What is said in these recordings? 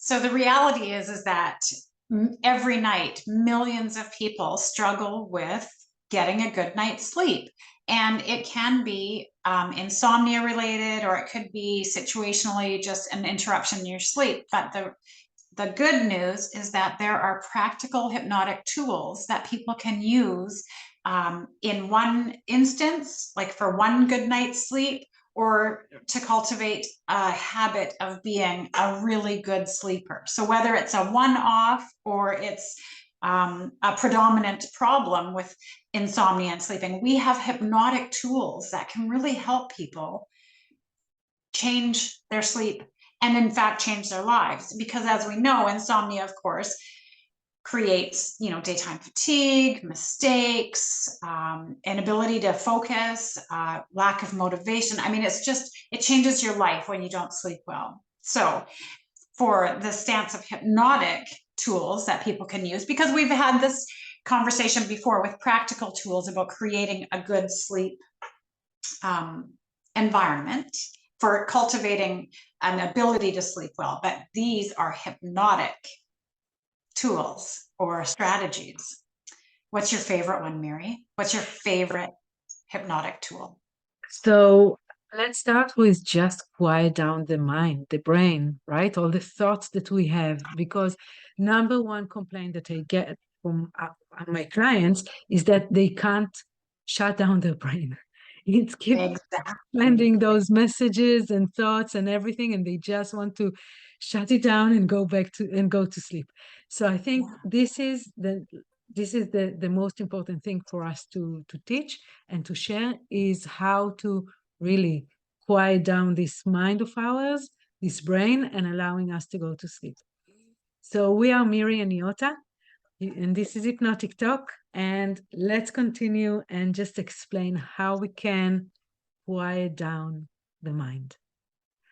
So the reality is that every night, millions of people struggle with getting a good night's sleep. And it can be insomnia related, or it could be situationally just an interruption in your sleep. But the good news is that there are practical hypnotic tools that people can use in one instance, like for one good night's sleep, or to cultivate a habit of being a really good sleeper. So whether it's a one-off or it's a predominant problem with insomnia and sleeping, we have hypnotic tools that can really help people change their sleep and in fact change their lives. Because as we know, insomnia, of course, creates, daytime fatigue, mistakes, inability to focus, lack of motivation. I mean, it changes your life when you don't sleep well. So for the stance of hypnotic tools that people can use, because we've had this conversation before with practical tools about creating a good sleep environment for cultivating an ability to sleep well, but these are hypnotic tools or strategies. What's your favorite one, Miri? What's your favorite hypnotic tool? So let's start with just quiet down the mind, the brain, right? All the thoughts that we have, because number one complaint that I get from my clients is that they can't shut down their brain. It's keep sending those messages and thoughts and everything, and they just want to shut it down and go to sleep. So I think this is the most important thing for us to teach and to share, is how to really quiet down this mind of ours, this brain, and allowing us to go to sleep. So we are Miri and Neota, and this is Hypnotic Talk. And let's continue and just explain how we can quiet down the mind.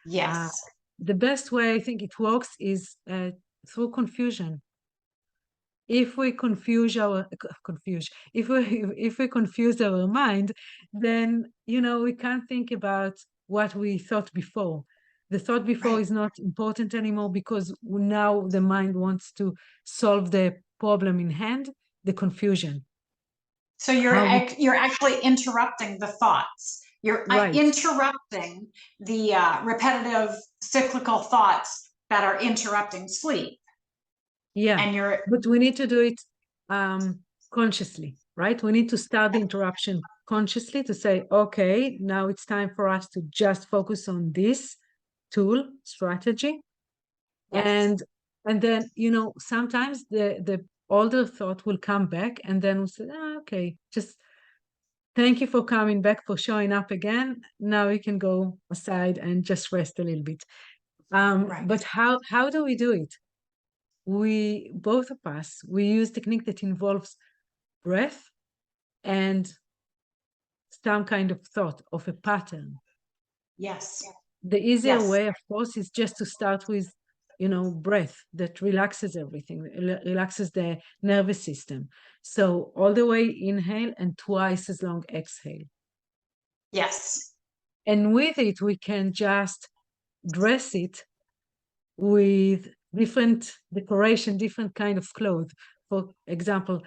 Yes. The best way I think it works is through confusion. If we confuse our mind, then we can't think about what we thought before. The thought before is not important anymore, because now the mind wants to solve the problem in hand, the confusion. So you're actually interrupting the thoughts. You're interrupting the repetitive cyclical thoughts that are interrupting sleep. Yeah, and but we need to do it consciously, right? We need to start the interruption consciously to say, okay, now it's time for us to just focus on this tool strategy. Yes. And then, sometimes the older thought will come back, and then we'll say, okay, just thank you for coming back, for showing up again. Now you can go aside and just rest a little bit. But how do we do it? Both of us, we use technique that involves breath and some kind of thought of a pattern. Yes. The easier way, of course, is just to start with, breath that relaxes everything, relaxes the nervous system. So all the way inhale and twice as long exhale. Yes. And with it, we can just dress it with different decoration, different kind of clothes. For example,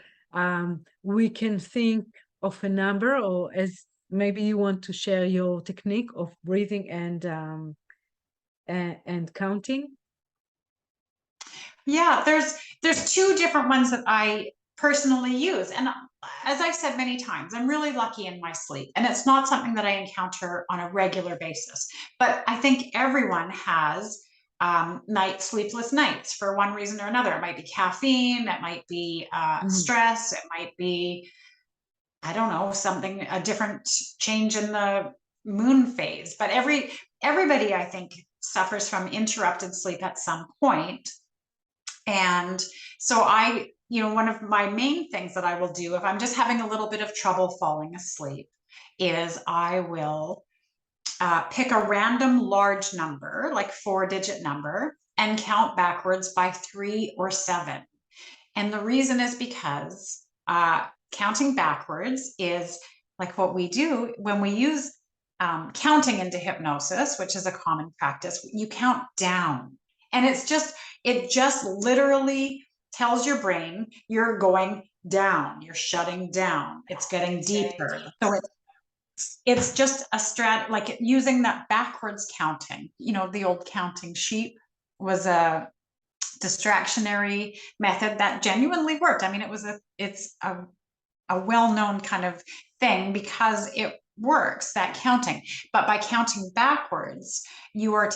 we can think of a number, or as maybe you want to share your technique of breathing and counting. Yeah, there's two different ones that I personally use. And as I've said many times, I'm really lucky in my sleep. And it's not something that I encounter on a regular basis. But I think everyone has sleepless nights for one reason or another. It might be caffeine, it might be stress, it might be, I don't know, a different change in the moon phase. But everybody, I think, suffers from interrupted sleep at some point. And so one of my main things that I will do if I'm just having a little bit of trouble falling asleep is I will pick a random large number, like 4-digit number, and count backwards by 3 or 7. And the reason is because counting backwards is like what we do when we use counting into hypnosis, which is a common practice. You count down. And it just literally tells your brain you're going down, you're shutting down, it's getting deeper. So it's just a like using that backwards counting. The old counting sheep was a distractionary method that genuinely worked. I mean, it's a well-known kind of thing because it works, that counting. But by counting backwards, you're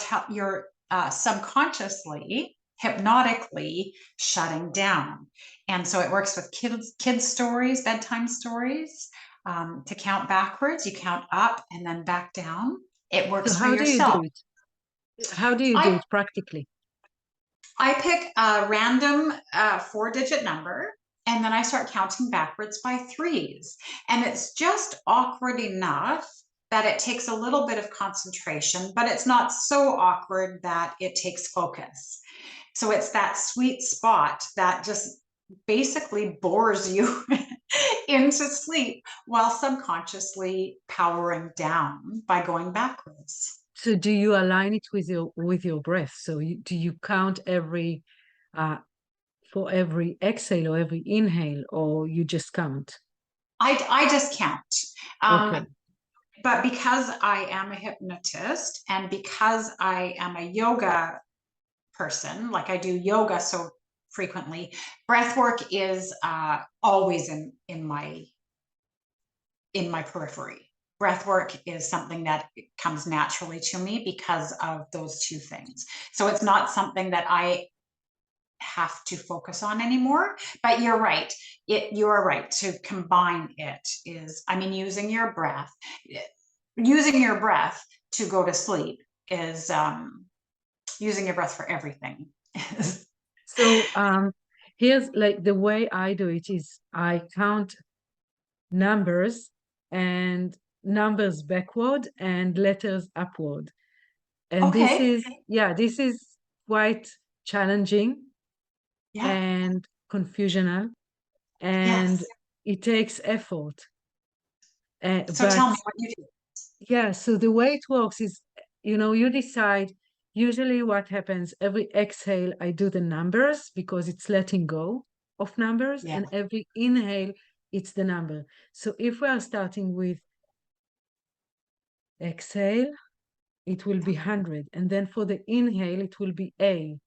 subconsciously, hypnotically shutting down. And so it works with kids stories, bedtime stories. To count backwards, you count up and then back down. It works So for how do you do yourself. it? How do you do it practically? I pick a random 4-digit number, and then I start counting backwards by threes. And it's just awkward enough that it takes a little bit of concentration, but it's not so awkward that it takes focus. So it's that sweet spot that just basically bores you into sleep while subconsciously powering down by going backwards. So do you align it with your breath? So do you count for every exhale or every inhale, or you just count? I just count. Okay. But because I am a hypnotist and because I am a yoga person, like I do yoga so frequently, breath work is always in my periphery. Breath work is something that comes naturally to me because of those two things. So it's not something that I have to focus on anymore. But you're right. You're right to combine it is, I mean, using your breath to go to sleep is using your breath for everything. So here's like the way I do it is I count numbers and numbers backward and letters upward. And this Okay. is quite challenging Yeah. and confusional, and Yes. it takes effort. So But tell me what you do. yeah, so the way it works is, you decide, usually what happens, every exhale, I do the numbers because it's letting go of numbers, Yeah. and every inhale, it's the number. So if we are starting with exhale, it will be 100. And then for the inhale, it will be A.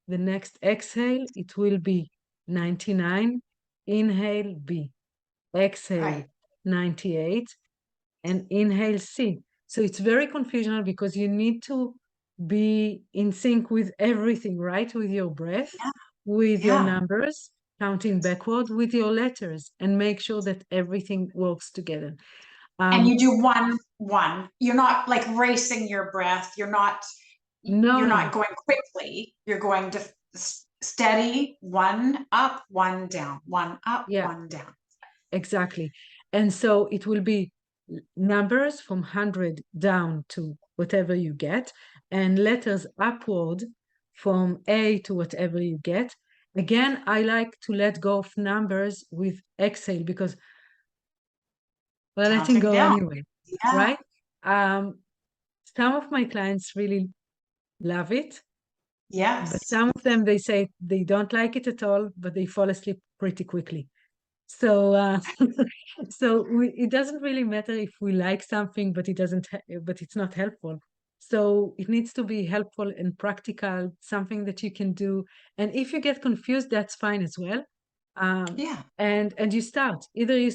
The next exhale, it will be 99. Inhale B. Exhale Right. 98. And inhale C. So it's very confusional because you need to be in sync with everything, right? With your breath, Yeah. with your Yeah. numbers, counting backward, with your letters, and make sure that everything works together. And you do one. You're not like racing your breath. No, You're no. not going quickly. You're going to steady, one up, one down, one up, Yeah, one down. exactly. And so it will be numbers from 100 down to whatever you get, and letters upward from A to whatever you get. Again, I like to let go of numbers with exhale because we're letting Counting go down. anyway, Yeah. right? Um, some of my clients really love it, but Yes. some of them, they say they don't like it at all, but they fall asleep pretty quickly. So, it doesn't really matter if we like something, but but it's not helpful. So it needs to be helpful and practical, something that you can do. And if you get confused, that's fine as well. Yeah. And you start. Either you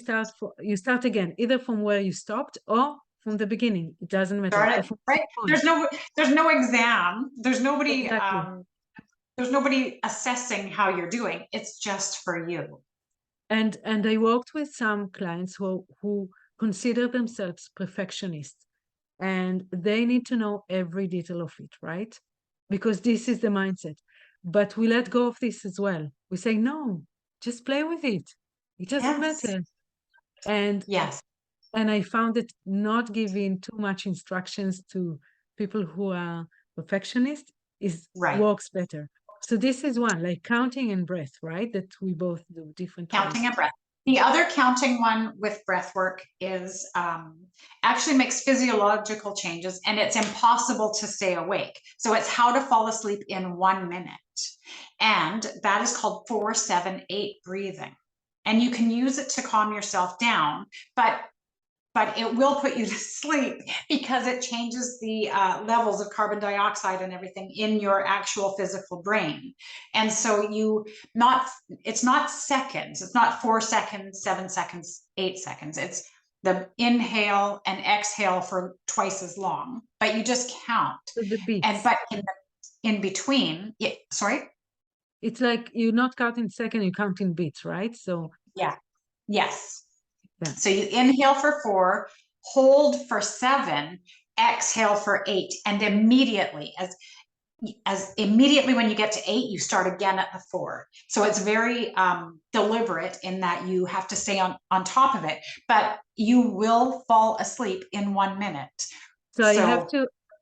start again, either from where you stopped or from the beginning. It doesn't matter. Or Start it from right. some point. There's no exam. Exactly. There's nobody assessing how you're doing. It's just for you. And I worked with some clients who consider themselves perfectionists, and they need to know every detail of it, right? Because this is the mindset. But we let go of this as well. We say, no, just play with it. It doesn't Yes. matter. And Yes. and I found that not giving too much instructions to people who are perfectionists is Right. works better. So this is one, like counting and breath, right? That we both do different Counting ways. and breath. The other counting one with breath work is actually makes physiological changes, and it's impossible to stay awake. So it's how to fall asleep in 1 minute. And that is called 4-7-8 breathing. And you can use it to calm yourself down, but it will put you to sleep because it changes the levels of carbon dioxide and everything in your actual physical brain. And so it's not seconds. It's not 4 seconds, 7 seconds, 8 seconds. It's the inhale and exhale for twice as long, but you just count. So the And, beats. but in between, sorry? It's like you're not counting second, you count in beats, right? So Yeah. Yes. yeah. So you inhale for 4, hold for 7, exhale for 8, and immediately, as immediately when you get to 8, you start again at the 4. So it's very deliberate in that you have to stay on top of it, but you will fall asleep in 1 minute. So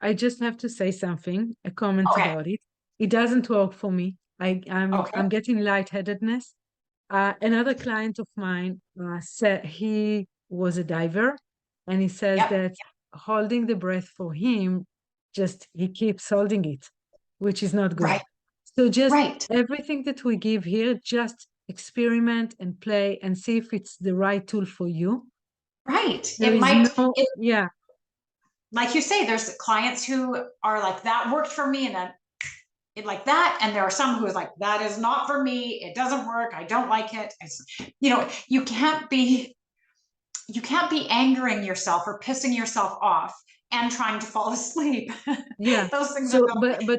I just have to say something, a comment Okay. about it. It doesn't work for me. I'm Okay. getting lightheadedness. Another client of mine said he was a diver, and he says Yep. that holding the breath for him, just he keeps holding it, which is not good. Right. So just Right. everything that we give here, just experiment and play and see if it's the right tool for you. Right. There It is might, no, yeah, like you say, there's clients who are like, that worked for me, and then like that, and there are some who is like, that is not for me, it doesn't work, I don't like it. You can't be angering yourself or pissing yourself off and trying to fall asleep. yeah. Those things So, are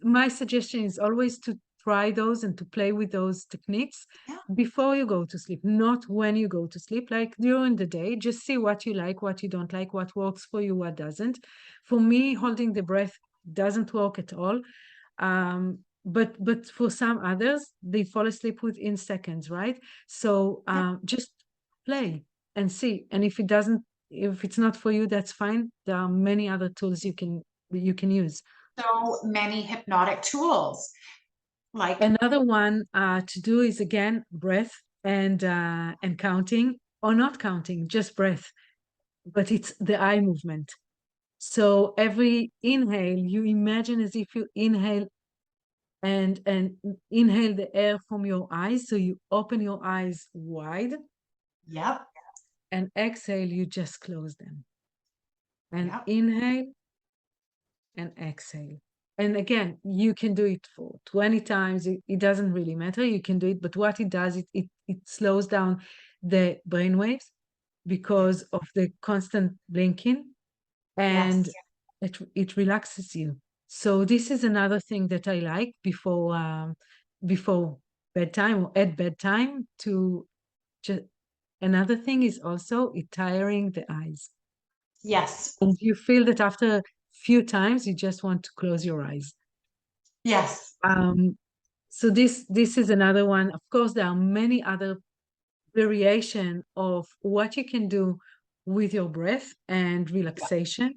my suggestion is always to try those and to play with those techniques yeah. before you go to sleep, not when you go to sleep, like during the day. Just see what you like, what you don't like, what works for you, what doesn't. For me, holding the breath doesn't work at all. But for some others, they fall asleep within seconds, right? So just play and see. And if it's not for you, that's fine. There are many other tools you can use. So many hypnotic tools, like Another one to do is again breath and counting, or not counting, just breath, but it's the eye movement. So every inhale, you imagine as if you inhale and inhale the air from your eyes. So you open your eyes wide, yep, and exhale, you just close them. And yep, inhale and exhale. And again, you can do it for 20 times. It doesn't really matter. You can do it. But what it does, it slows down the brain waves because of the constant blinking, and yes, it relaxes you. So this is another thing that I like before bedtime or at bedtime to just. Another thing is also it tiring the eyes. yes, And you feel that after a few times, you just want to close your eyes. yes, So this is another one. Of course, there are many other variation of what you can do with your breath and relaxation.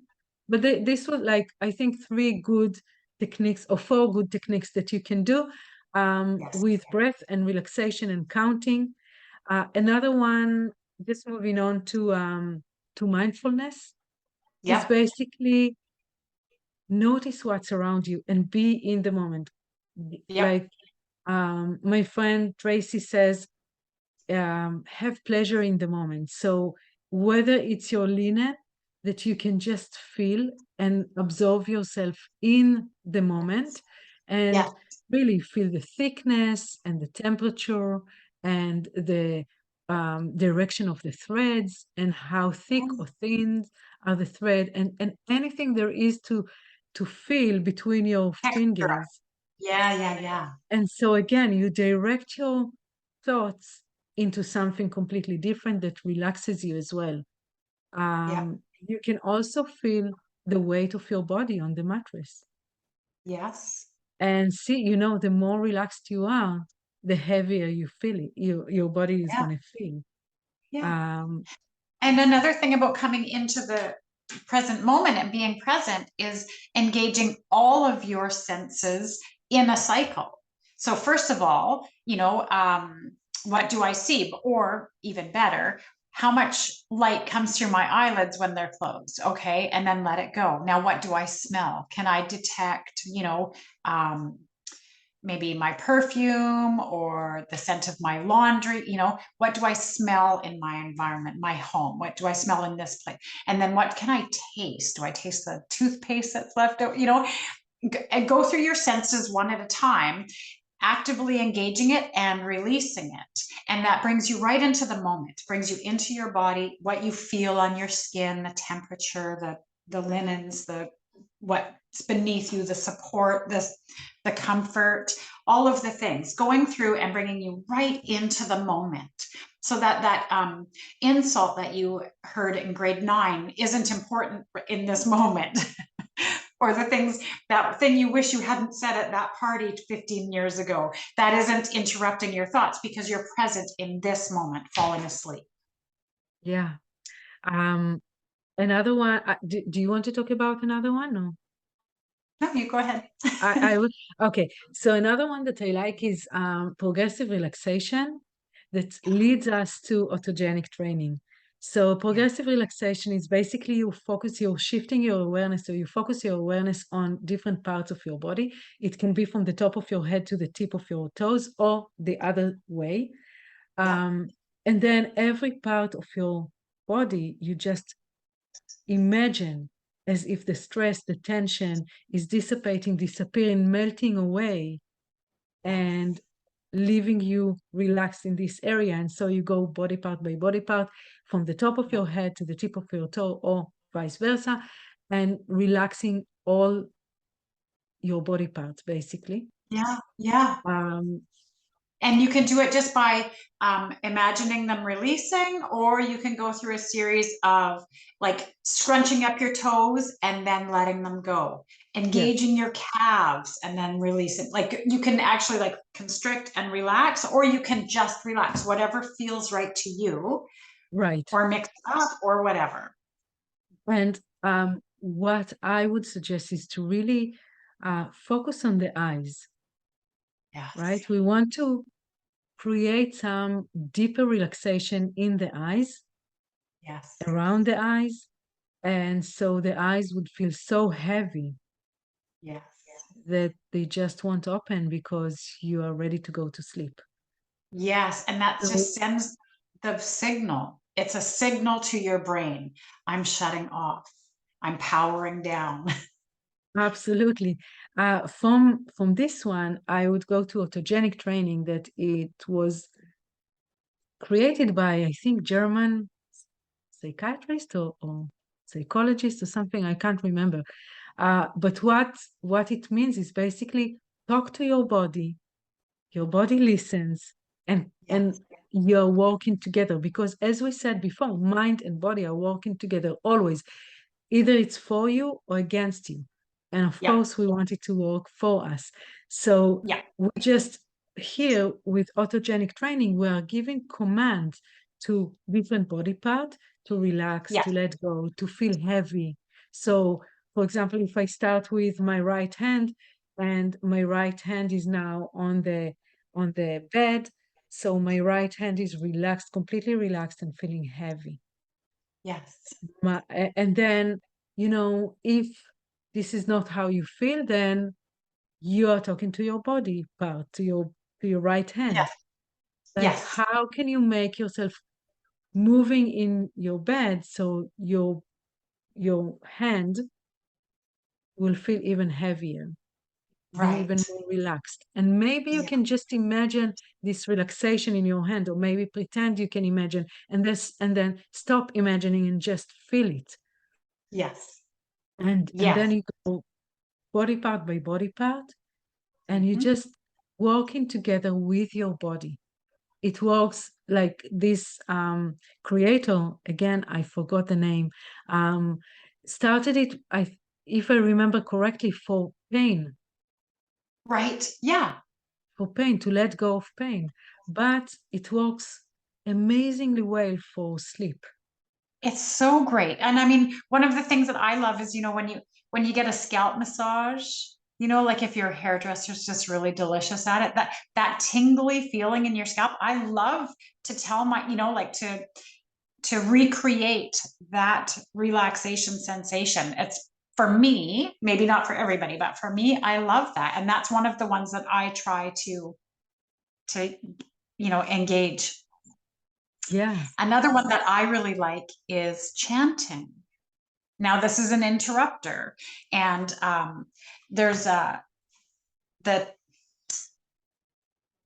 But this was like, I think, 3 good techniques or 4 good techniques that you can do yes, with breath and relaxation and counting. Another one, just moving on to mindfulness, is yep, basically notice what's around you and be in the moment. yep, Like my friend Tracy says, have pleasure in the moment. So whether it's your linen that you can just feel and absorb yourself in the moment and yes, really feel the thickness and the temperature and the direction of the threads and how thick or thin are the thread, and anything there is to feel between your extra, fingers. yeah, And so again, you direct your thoughts into something completely different that relaxes you as well. yep, You can also feel the weight of your body on the mattress. yes, And see, the more relaxed you are, the heavier you feel it. Your body is yeah, going to feel. yeah. Um, And another thing about coming into the present moment and being present is engaging all of your senses in a cycle. So first of all, what do I see? Or even better, how much light comes through my eyelids when they're closed? Okay. And then let it go. Now, what do I smell? Can I detect, um, maybe my perfume or the scent of my laundry? What do I smell in my environment, my home? What do I smell in this place? And then what can I taste? Do I taste the toothpaste that's left out? And go through your senses one at a time, actively engaging it and releasing it. And that brings you right into the moment, brings you into your body, what you feel on your skin, the temperature, the linens, what's beneath you, the support, the comfort, all of the things, going through and bringing you right into the moment. So that insult that you heard in grade 9 isn't important in this moment. Or that thing you wish you hadn't said at that party 15 years ago, that isn't interrupting your thoughts because you're present in this moment, falling asleep. Yeah. Another one, do you want to talk about another one? No. No, you go ahead. I would, okay. So another one that I like is progressive relaxation that leads us to autogenic training. So progressive relaxation is basically you're shifting your awareness, so you focus your awareness on different parts of your body. It can be from the top of your head to the tip of your toes or the other way. And then every part of your body, you just imagine as if the stress, the tension is dissipating, disappearing, melting away, and leaving you relaxed in this area. And so you go body part by body part, from the top of your head to the tip of your toe, or vice versa, and relaxing all your body parts, basically. Yeah. And you can do it just by imagining them releasing, or you can go through a series of like scrunching up your toes and then letting them go, engaging your calves and then releasing. Like you can actually like constrict and relax, or you can just relax, whatever feels right to you. Right. Or mix up or whatever. And what I would suggest is to really focus on the eyes. Yes. Right? We want to create some deeper relaxation in the eyes, Yes. around the eyes. And so the eyes would feel so heavy Yes. that they just won't open because you are ready to go to sleep. Yes. And that So, just sends the signal. It's a signal to your brain. I'm shutting off. I'm powering down. absolutely. From this one, I would go to autogenic training that it was created by, I think, German psychiatrist or psychologist or something. I can't remember. But what it means is basically talk to your body listens, and you're working together, because as we said before, mind and body are working together always. Either it's for you or against you. And of course, we want it to work for us. So we just here with autogenic training, we are giving commands to different body parts to relax, to let go, to feel heavy. So, for example, if I start with my right hand, and my right hand is now on the bed, so my right hand is relaxed, completely relaxed and feeling heavy. Yes. And then, if this is not how you feel, then you are talking to your body part, to your right hand. Yes. Like, how can you make yourself moving in your bed so your hand will feel even heavier, be even more relaxed? And maybe you can just imagine this relaxation in your hand, or maybe pretend you can imagine, and then stop imagining and just feel it. Yes. And then you go body part by body part, and you just working together with your body. It works like this creator, again, I forgot the name, started it, if I remember correctly, for pain. Right. Yeah. For pain, to let go of pain. But it works amazingly well for sleep. It's so great. And I mean, one of the things that I love is, when you get a scalp massage, You know, like if your hairdresser's just really delicious at it, that tingly feeling in your scalp. I love to tell my, like to recreate that relaxation sensation. It's for me, maybe not for everybody, but for me, I love that. And that's one of the ones that I try to engage. Yes. Another one that I really like is chanting. Now, this is an interrupter, and there's that.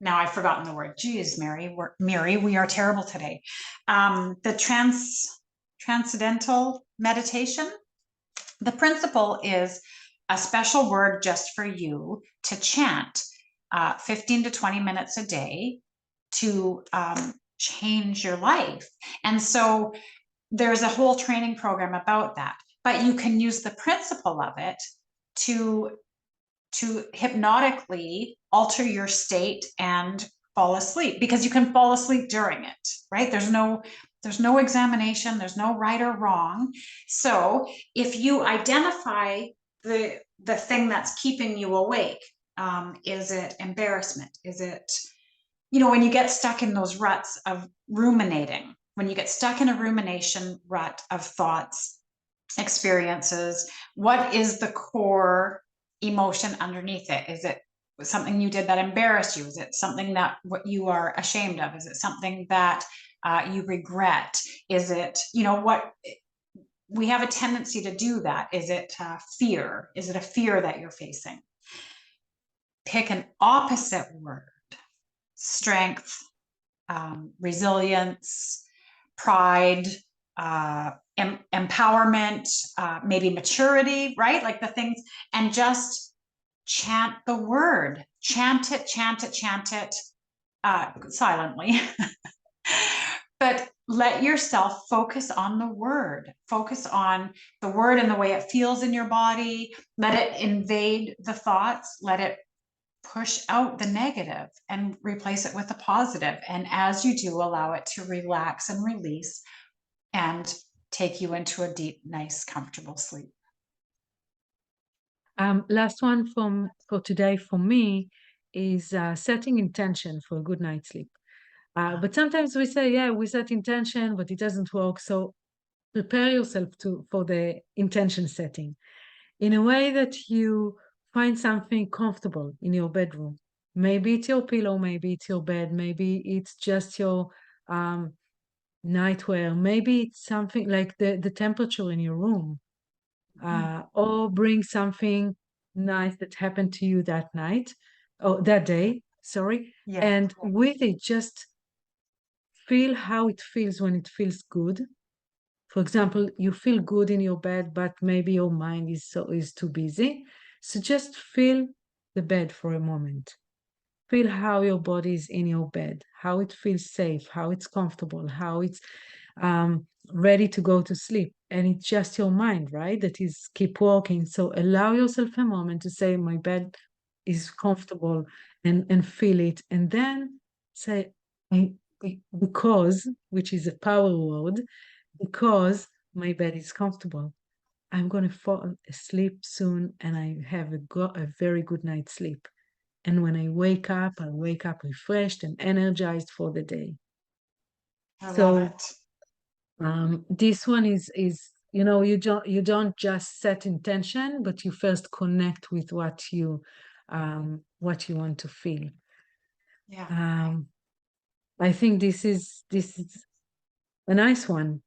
Now I've forgotten the word. Geez, Miri, we are terrible today. The transcendental meditation. The principle is a special word just for you to chant 15 to 20 minutes a day to change your life. And so there's a whole training program about that, but you can use the principle of it to hypnotically alter your state and fall asleep, because you can fall asleep during it, right? There's no examination, there's no right or wrong. So if you identify the thing that's keeping you awake, is it embarrassment? Is it, when you get stuck in those ruts of ruminating, when you get stuck in a rumination rut of thoughts, experiences, what is the core emotion underneath it? Is it something you did that embarrassed you? Is it something that what you are ashamed of? Is it something that you regret? Is it, what we have a tendency to do that? Is it fear? Is it a fear that you're facing? Pick an opposite word: strength, resilience, pride, empowerment, maybe maturity, right? Like the things, and just chant the word, chant it, silently. But let yourself focus on the word, focus on the word and the way it feels in your body. Let it invade the thoughts, let it push out the negative and replace it with a positive. And as you do, allow it to relax and release and take you into a deep, nice, comfortable sleep. Last one for today for me is setting intention for a good night's sleep. But sometimes we say, yeah, we set intention, but it doesn't work. So prepare yourself for the intention setting in a way that you find something comfortable in your bedroom. Maybe it's your pillow, maybe it's your bed, maybe it's just your nightwear, maybe it's something like the temperature in your room, or bring something nice that happened to you that night or that day, sorry. Yeah. And with it, just feel how it feels when it feels good. For example, you feel good in your bed, but maybe your mind is too busy. So just feel the bed for a moment. Feel how your body is in your bed, how it feels safe, how it's comfortable, how it's ready to go to sleep. And it's just your mind, right? That is keep walking. So allow yourself a moment to say, my bed is comfortable, and feel it. And then say, because, which is a power word, because my bed is comfortable, I'm going to fall asleep soon and I have a very good night's sleep. And when I wake up refreshed and energized for the day. I So love it. this one is you don't just set intention, but you first connect with what you want to feel. Yeah. I think this is a nice one.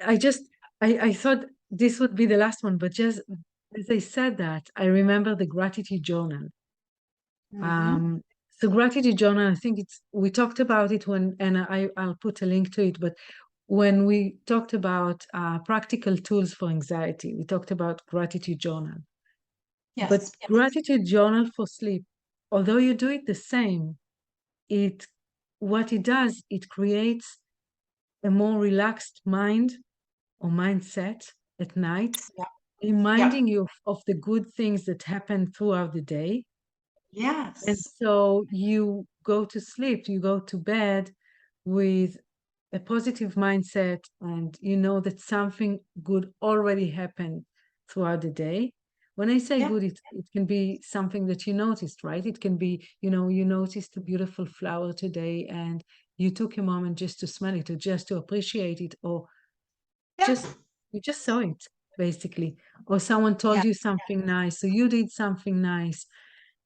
I thought this would be the last one, but just as I said that, I remember the gratitude journal. Mm-hmm. So gratitude journal, I think we talked about it and I'll put a link to it, but when we talked about practical tools for anxiety, we talked about gratitude journal. But Yes. gratitude journal for sleep, although you do it the same, what it does, it creates a more relaxed mind or mindset at night, Yeah. reminding you of the good things that happen throughout the day. And Yes. so you go to sleep, you go to bed with a positive mindset, and you know that something good already happened throughout the day, When I say Yeah. good, it can be something that you noticed, right? It can be, you know, you noticed a beautiful flower today and you took a moment just to smell it or just to appreciate it, or Yeah. just you just saw it basically, or someone told Yeah. you something nice, so you did something nice.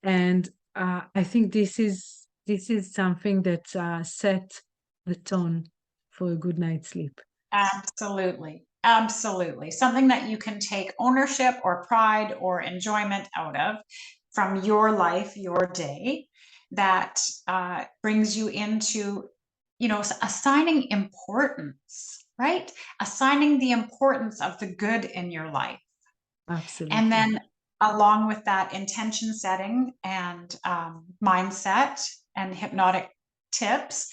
And I think this is something that set the tone for a good night's sleep. Absolutely. Absolutely. Something that you can take ownership or pride or enjoyment out of from your life, your day, that brings you into, assigning importance, right? Assigning the importance of the good in your life. And Absolutely. then along with that, intention setting and mindset and hypnotic tips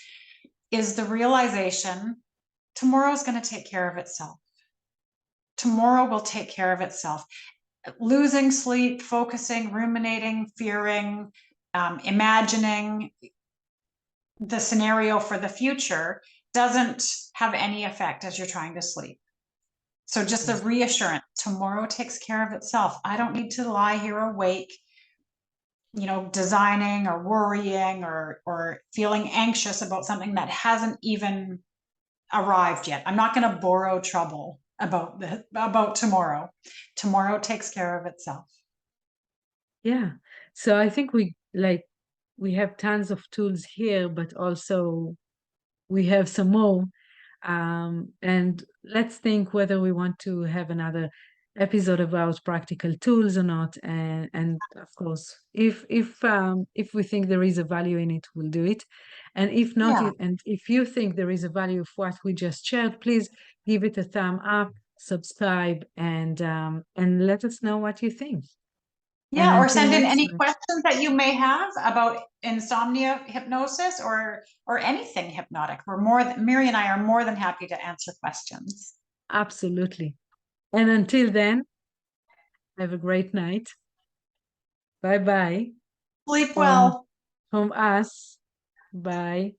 is the realization tomorrow's going to take care of itself. Tomorrow will take care of itself. Losing sleep, focusing, ruminating, fearing, imagining the scenario for the future doesn't have any effect as you're trying to sleep. So just the Yes. reassurance, tomorrow takes care of itself. I don't need to lie here awake, designing or worrying or feeling anxious about something that hasn't even arrived yet. I'm not going to borrow trouble about tomorrow. Tomorrow takes care of itself. Yeah. So I think we have tons of tools here, but also we have some more. And let's think whether we want to have another episode about practical tools or not. And of course, if we think there is a value in it, we'll do it. And if not, Yeah. and if you think there is a value of what we just shared, please give it a thumb up, subscribe, and let us know what you think. And Yeah, or until send in next any time, questions that you may have about insomnia hypnosis or anything hypnotic. Miri and I are more than happy to answer questions. absolutely. And until then, have a great night. Bye bye. Sleep From well. from us. Bye.